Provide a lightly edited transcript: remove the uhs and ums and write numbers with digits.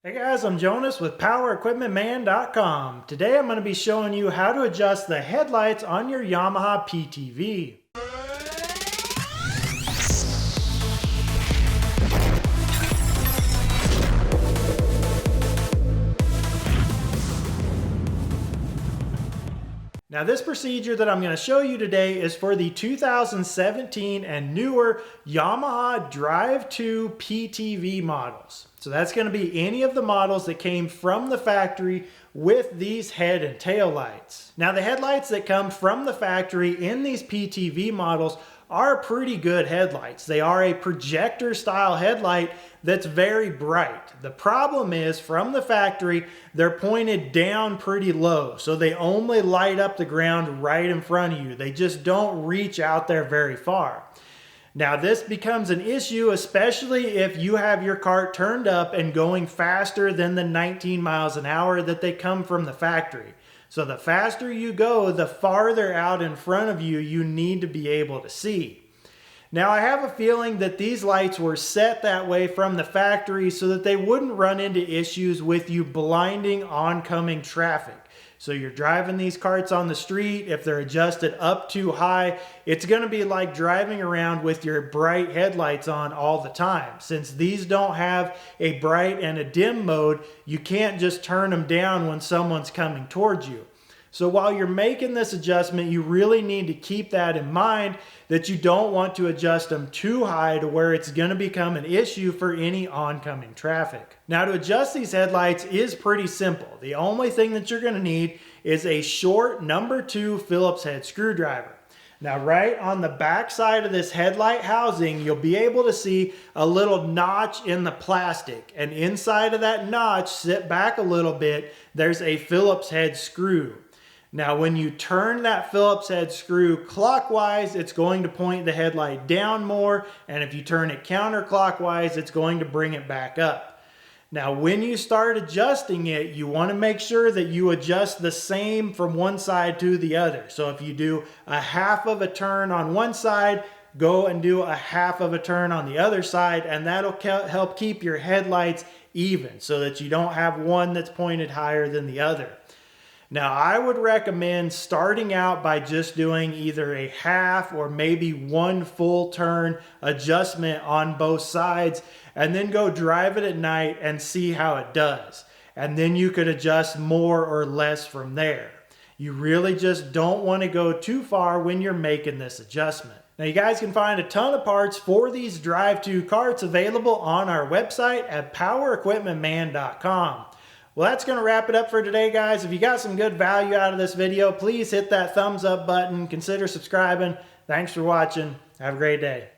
Hey guys, I'm Jonas with PowerEquipmentMan.com. Today I'm going to be showing you how to adjust the headlights on your Yamaha PTV. Now this procedure that I'm going to show you today is for the 2017 and newer Yamaha Drive2 PTV models. So that's going to be any of the models that came from the factory with these head and tail lights. Now the headlights that come from the factory in these PTV models are pretty good headlights. They are a projector style headlight that's very bright. The problem is from the factory, they're pointed down pretty low. So they only light up the ground right in front of you. They just don't reach out there very far. Now this becomes an issue, especially if you have your cart turned up and going faster than the 19 miles an hour that they come from the factory. So the faster you go, the farther out in front of you you need to be able to see. Now I have a feeling that these lights were set that way from the factory so that they wouldn't run into issues with you blinding oncoming traffic. So you're driving these carts on the street, if they're adjusted up too high, it's going to be like driving around with your bright headlights on all the time. Since these don't have a bright and a dim mode, you can't just turn them down when someone's coming towards you. So while you're making this adjustment, you really need to keep that in mind, that you don't want to adjust them too high to where it's going to become an issue for any oncoming traffic. Now to adjust these headlights is pretty simple. The only thing that you're going to need is a short number 2 Phillips head screwdriver. Now right on the back side of this headlight housing, you'll be able to see a little notch in the plastic, and inside of that notch, sit back a little bit, there's a Phillips head screw. Now when you turn that Phillips head screw clockwise, it's going to point the headlight down more, and if you turn it counterclockwise, it's going to bring it back up. Now when you start adjusting it, you want to make sure that you adjust the same from one side to the other. So if you do a half of a turn on one side, go and do a half of a turn on the other side, and that'll help keep your headlights even so that you don't have one that's pointed higher than the other. Now I would recommend starting out by just doing either a half or maybe one full turn adjustment on both sides, and then go drive it at night and see how it does. And then you could adjust more or less from there. You really just don't want to go too far when you're making this adjustment. Now you guys can find a ton of parts for these Drive2 carts available on our website at PowerEquipmentMan.com. Well, that's going to wrap it up for today, guys. If you got some good value out of this video, please hit that thumbs up button. Consider subscribing. Thanks for watching. Have a great day.